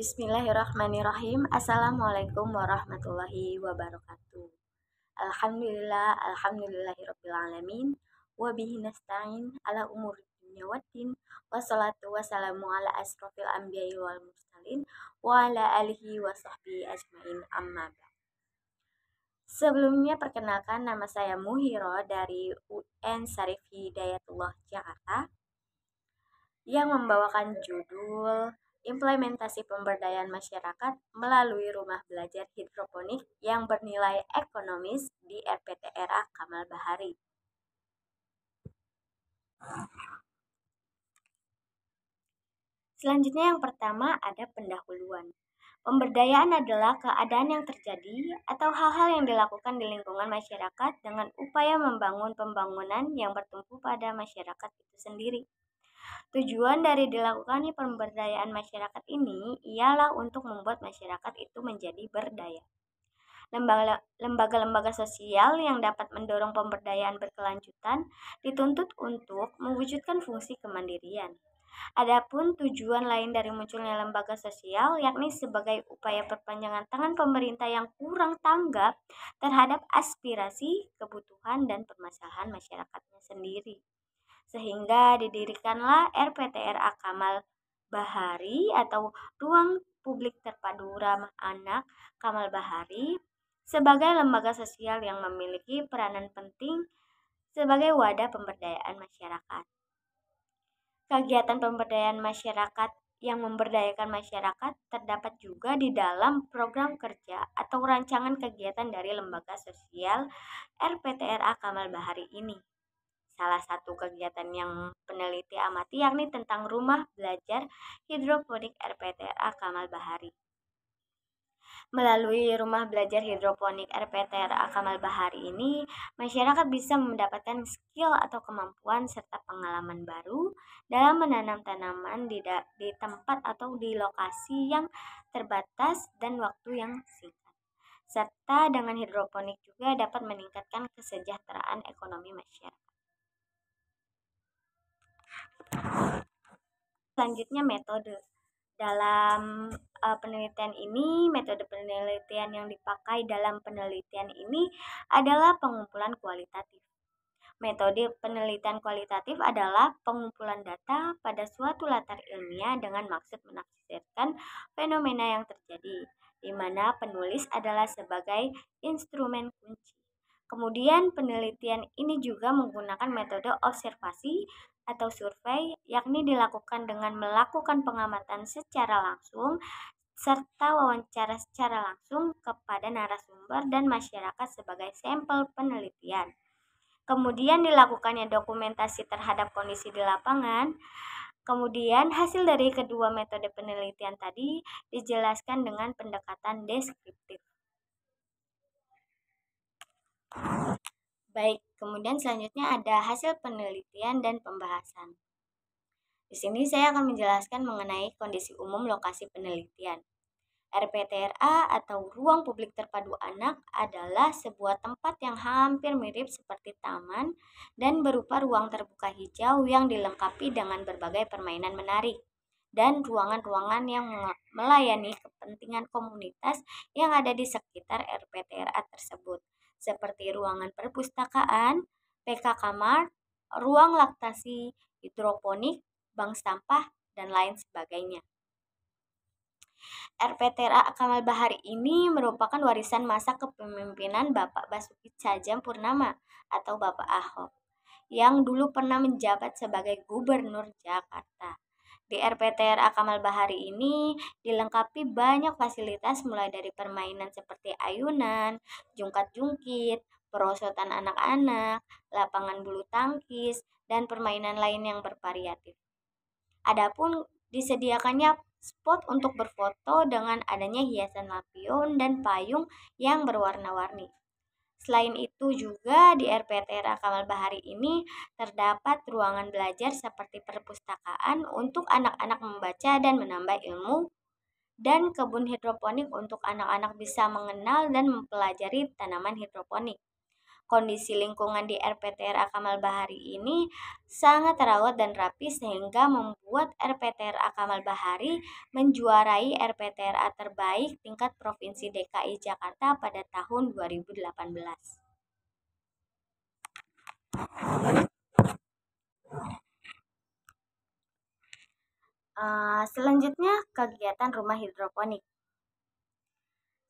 Bismillahirrahmanirrahim. Assalamualaikum warahmatullahi wabarakatuh. Alhamdulillahirabbil alamin. Wa bihi nasta'in ala umuri dunya waddin. Wassalatu wassalamu ala asrofil anbiya'i wal mursalin wa ala alihi wa sahbihi ajmain, amma ba'd. Sebelumnya perkenalkan, nama saya Muhiro dari UN Syarif Hidayatullah Jakarta yang membawakan judul Implementasi Pemberdayaan Masyarakat melalui Rumah Belajar Hidroponik yang Bernilai Ekonomis di RPTRA Kamal Bahari. Selanjutnya yang pertama ada pendahuluan. Pemberdayaan adalah keadaan yang terjadi atau hal-hal yang dilakukan di lingkungan masyarakat dengan upaya membangun pembangunan yang bertumpu pada masyarakat itu sendiri. Tujuan dari dilakukannya pemberdayaan masyarakat ini ialah untuk membuat masyarakat itu menjadi berdaya. Lembaga-lembaga sosial yang dapat mendorong pemberdayaan berkelanjutan dituntut untuk mewujudkan fungsi kemandirian. Adapun tujuan lain dari munculnya lembaga sosial yakni sebagai upaya perpanjangan tangan pemerintah yang kurang tanggap terhadap aspirasi, kebutuhan, dan permasalahan masyarakatnya sendiri. Sehingga didirikanlah RPTRA Kamal Bahari atau Ruang Publik Terpadu Ramah Anak Kamal Bahari sebagai lembaga sosial yang memiliki peranan penting sebagai wadah pemberdayaan masyarakat. Kegiatan pemberdayaan masyarakat yang memberdayakan masyarakat terdapat juga di dalam program kerja atau rancangan kegiatan dari lembaga sosial RPTRA Kamal Bahari ini. Salah satu kegiatan yang peneliti amati yakni tentang rumah belajar hidroponik RPTRA Kamal Bahari. Melalui rumah belajar hidroponik RPTRA Kamal Bahari ini, masyarakat bisa mendapatkan skill atau kemampuan serta pengalaman baru dalam menanam tanaman di tempat atau di lokasi yang terbatas dan waktu yang singkat. Serta dengan hidroponik juga dapat meningkatkan kesejahteraan ekonomi masyarakat. Selanjutnya metode. Dalam penelitian ini, metode penelitian yang dipakai dalam penelitian ini adalah pengumpulan kualitatif. Metode penelitian kualitatif adalah pengumpulan data pada suatu latar ilmiah dengan maksud menafsirkan fenomena yang terjadi, di mana penulis adalah sebagai instrumen kunci. Kemudian penelitian ini juga menggunakan metode observasi atau survei, yakni dilakukan dengan melakukan pengamatan secara langsung serta wawancara secara langsung kepada narasumber dan masyarakat sebagai sampel penelitian. Kemudian dilakukannya dokumentasi terhadap kondisi di lapangan. Kemudian hasil dari kedua metode penelitian tadi dijelaskan dengan pendekatan deskriptif. Baik, kemudian selanjutnya ada hasil penelitian dan pembahasan. Di sini saya akan menjelaskan mengenai kondisi umum lokasi penelitian. RPTRA atau Ruang Publik Terpadu Anak adalah sebuah tempat yang hampir mirip seperti taman dan berupa ruang terbuka hijau yang dilengkapi dengan berbagai permainan menarik dan ruangan-ruangan yang melayani kepentingan komunitas yang ada di sekitar RPTRA tersebut, seperti ruangan perpustakaan, PK Kamar, ruang laktasi, hidroponik, bank sampah, dan lain sebagainya. RPTRA Kamal Bahari ini merupakan warisan masa kepemimpinan Bapak Basuki Cahayapurnama atau Bapak Ahok, yang dulu pernah menjabat sebagai Gubernur Jakarta. Di RPTRA Kamal Bahari ini dilengkapi banyak fasilitas mulai dari permainan seperti ayunan, jungkat-jungkit, perosotan anak-anak, lapangan bulu tangkis, dan permainan lain yang bervariatif. Adapun disediakannya spot untuk berfoto dengan adanya hiasan lampion dan payung yang berwarna-warni. Selain itu juga di RPTRA Kamal Bahari ini terdapat ruangan belajar seperti perpustakaan untuk anak-anak membaca dan menambah ilmu, dan kebun hidroponik untuk anak-anak bisa mengenal dan mempelajari tanaman hidroponik. Kondisi lingkungan di RPTRA Kamal Bahari ini sangat terawat dan rapi sehingga membuat RPTRA Kamal Bahari menjuarai RPTRA terbaik tingkat Provinsi DKI Jakarta pada tahun 2018. Selanjutnya, kegiatan rumah hidroponik.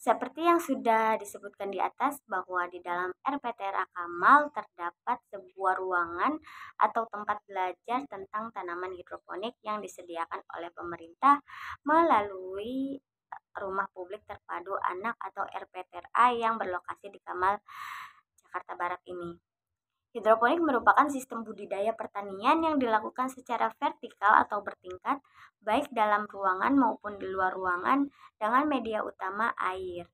Seperti yang sudah disebutkan di atas bahwa di dalam RPTRA Kamal terdapat sebuah ruangan atau tempat belajar tentang tanaman hidroponik yang disediakan oleh pemerintah melalui Rumah Publik Terpadu Anak atau RPTRA yang berlokasi di Kamal, Jakarta Barat ini. Hidroponik merupakan sistem budidaya pertanian yang dilakukan secara vertikal atau bertingkat, baik dalam ruangan maupun di luar ruangan, dengan media utama air.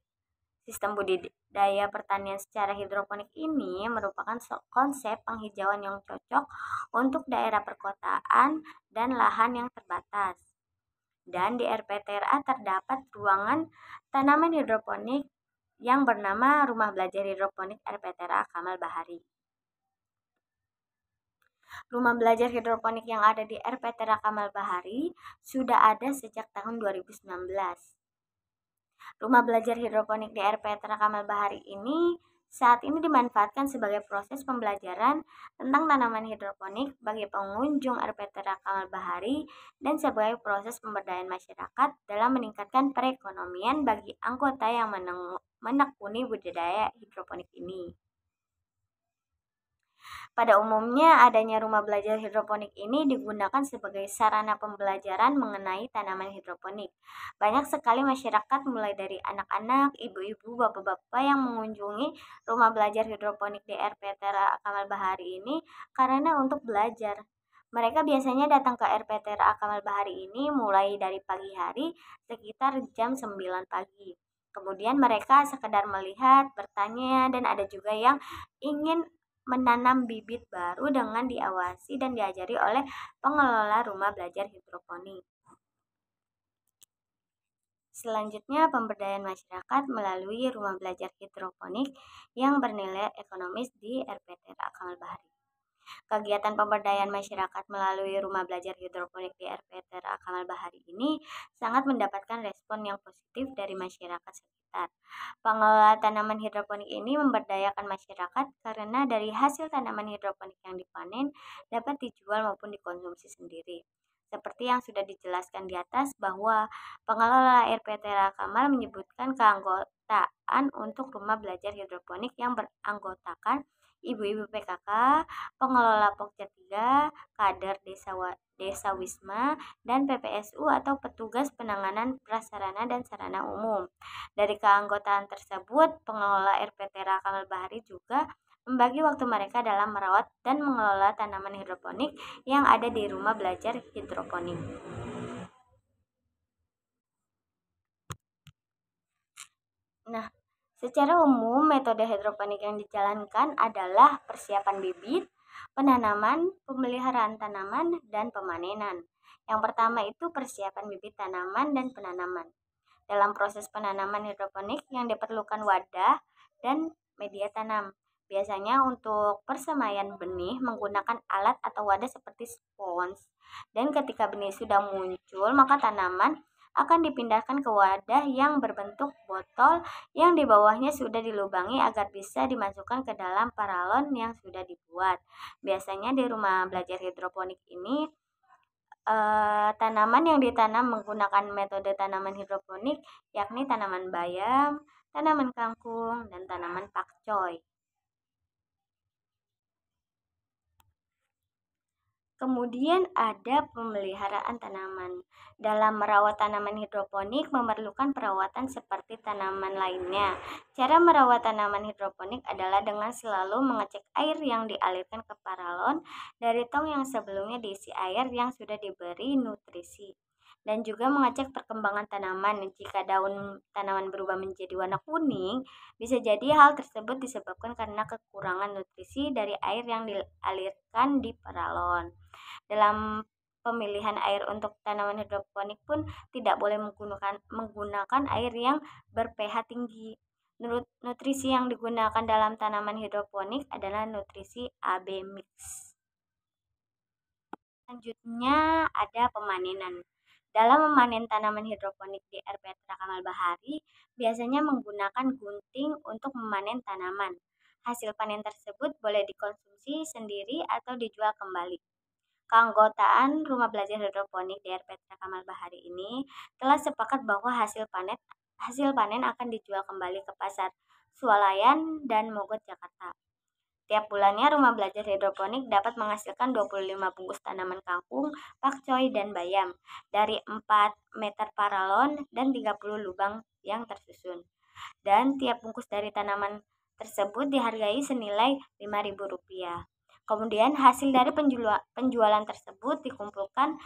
Sistem budidaya pertanian secara hidroponik ini merupakan konsep penghijauan yang cocok untuk daerah perkotaan dan lahan yang terbatas. Dan di RPTRA terdapat ruangan tanaman hidroponik yang bernama Rumah Belajar Hidroponik RPTRA Kamal Bahari. Rumah belajar hidroponik yang ada di RPTRA Kamal Bahari sudah ada sejak tahun 2019. Rumah belajar hidroponik di RPTRA Kamal Bahari ini saat ini dimanfaatkan sebagai proses pembelajaran tentang tanaman hidroponik bagi pengunjung RPTRA Kamal Bahari dan sebagai proses pemberdayaan masyarakat dalam meningkatkan perekonomian bagi anggota yang menekuni budidaya hidroponik ini. Pada umumnya, adanya rumah belajar hidroponik ini digunakan sebagai sarana pembelajaran mengenai tanaman hidroponik. Banyak sekali masyarakat mulai dari anak-anak, ibu-ibu, bapak-bapak yang mengunjungi rumah belajar hidroponik di RPTRA Kamal Bahari ini karena untuk belajar. Mereka biasanya datang ke RPTRA Kamal Bahari ini mulai dari pagi hari sekitar jam 9 pagi. Kemudian mereka sekedar melihat, bertanya, dan ada juga yang ingin menanam bibit baru dengan diawasi dan diajari oleh pengelola rumah belajar hidroponik. Selanjutnya, pemberdayaan masyarakat melalui rumah belajar hidroponik yang bernilai ekonomis di RPTRA Kamal Bahari. Kegiatan pemberdayaan masyarakat melalui rumah belajar hidroponik di RPTRA Kamal Bahari ini sangat mendapatkan respon yang positif dari masyarakat sekitar. Pengelola tanaman hidroponik ini memberdayakan masyarakat karena dari hasil tanaman hidroponik yang dipanen dapat dijual maupun dikonsumsi sendiri. Seperti yang sudah dijelaskan di atas bahwa pengelola RPTRA Kamal menyebutkan keanggotaan untuk rumah belajar hidroponik yang beranggotakan ibu-ibu PKK, pengelola Pokja 3, kader desa Wisma, dan PPSU atau petugas penanganan prasarana dan sarana umum. Dari keanggotaan tersebut, pengelola RPTRA Kamal Bahari juga membagi waktu mereka dalam merawat dan mengelola tanaman hidroponik yang ada di rumah belajar hidroponik. Nah, secara umum, metode hidroponik yang dijalankan adalah persiapan bibit, penanaman, pemeliharaan tanaman, dan pemanenan. Yang pertama itu persiapan bibit tanaman dan penanaman. Dalam proses penanaman hidroponik yang diperlukan wadah dan media tanam. Biasanya untuk persemaian benih menggunakan alat atau wadah seperti spons. Dan ketika benih sudah muncul, maka tanaman akan dipindahkan ke wadah yang berbentuk botol yang di bawahnya sudah dilubangi agar bisa dimasukkan ke dalam paralon yang sudah dibuat. Biasanya di rumah belajar hidroponik ini tanaman yang ditanam menggunakan metode tanaman hidroponik yakni tanaman bayam, tanaman kangkung, dan tanaman pakcoy. Kemudian ada pemeliharaan tanaman. Dalam merawat tanaman hidroponik memerlukan perawatan seperti tanaman lainnya. Cara merawat tanaman hidroponik adalah dengan selalu mengecek air yang dialirkan ke paralon dari tong yang sebelumnya diisi air yang sudah diberi nutrisi. Dan juga mengecek perkembangan tanaman. Jika daun tanaman berubah menjadi warna kuning, bisa jadi hal tersebut disebabkan karena kekurangan nutrisi dari air yang dialirkan di paralon. Dalam pemilihan air untuk tanaman hidroponik pun tidak boleh menggunakan air yang ber-pH tinggi. Nutrisi yang digunakan dalam tanaman hidroponik adalah nutrisi AB mix. Selanjutnya ada pemanenan. Dalam memanen tanaman hidroponik di RPT Kamal Bahari, biasanya menggunakan gunting untuk memanen tanaman. Hasil panen tersebut boleh dikonsumsi sendiri atau dijual kembali. Keanggotaan Rumah Belajar Hidroponik di RPT Kamal Bahari ini telah sepakat bahwa hasil panen akan dijual kembali ke pasar Swalayan dan Mogot, Jakarta. Tiap bulannya Rumah Belajar Hidroponik dapat menghasilkan 25 bungkus tanaman kangkung, pakcoy, dan bayam dari 4 meter paralon dan 30 lubang yang tersusun. Dan tiap bungkus dari tanaman tersebut dihargai senilai Rp5.000. Kemudian hasil dari penjualan tersebut dikumpulkan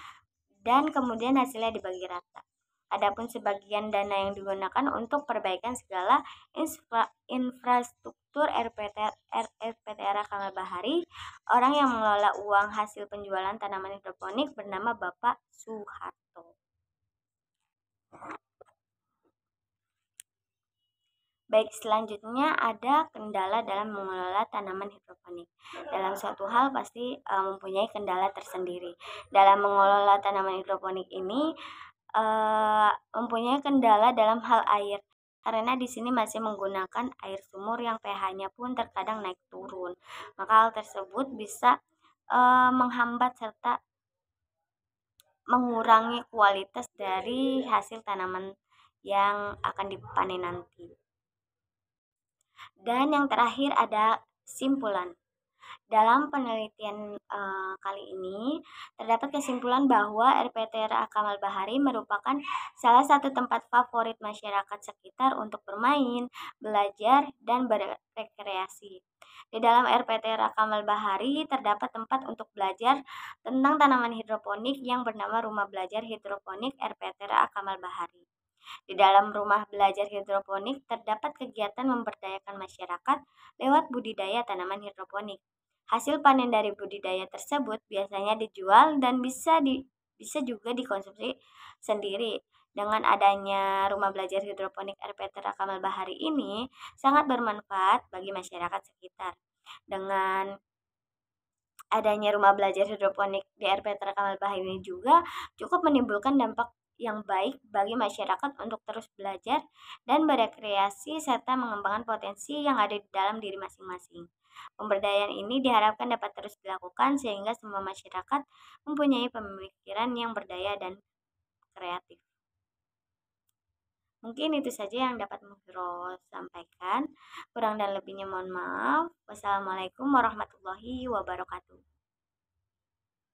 dan kemudian hasilnya dibagi rata. Adapun sebagian dana yang digunakan untuk perbaikan segala infrastruktur RPTRA Kamal Bahari, orang yang mengelola uang hasil penjualan tanaman hidroponik bernama Bapak Suharto. Baik, selanjutnya ada kendala dalam mengelola tanaman hidroponik. Dalam suatu hal pasti mempunyai kendala tersendiri. Dalam mengelola tanaman hidroponik ini mempunyai kendala dalam hal air. Karena di sini masih menggunakan air sumur yang pH-nya pun terkadang naik turun. Maka hal tersebut bisa menghambat serta mengurangi kualitas dari hasil tanaman yang akan dipanen nanti. Dan yang terakhir ada simpulan. Dalam penelitian kali ini, terdapat kesimpulan bahwa RPTRA Kamal Bahari merupakan salah satu tempat favorit masyarakat sekitar untuk bermain, belajar, dan berekreasi. Di dalam RPTRA Kamal Bahari terdapat tempat untuk belajar tentang tanaman hidroponik yang bernama Rumah Belajar Hidroponik RPTRA Kamal Bahari. Di dalam rumah belajar hidroponik terdapat kegiatan memberdayakan masyarakat lewat budidaya tanaman hidroponik. Hasil panen dari budidaya tersebut biasanya dijual dan bisa juga dikonsumsi sendiri. Dengan adanya rumah belajar hidroponik RPTRA Kamal Bahari ini sangat bermanfaat bagi masyarakat sekitar. Dengan adanya rumah belajar hidroponik di RPTRA Kamal Bahari ini juga cukup menimbulkan dampak yang baik bagi masyarakat untuk terus belajar dan berekreasi serta mengembangkan potensi yang ada di dalam diri masing-masing. Pemberdayaan ini diharapkan dapat terus dilakukan sehingga semua masyarakat mempunyai pemikiran yang berdaya dan kreatif. Mungkin itu saja yang dapat Muhiro sampaikan. Kurang dan lebihnya mohon maaf. Wassalamualaikum warahmatullahi wabarakatuh.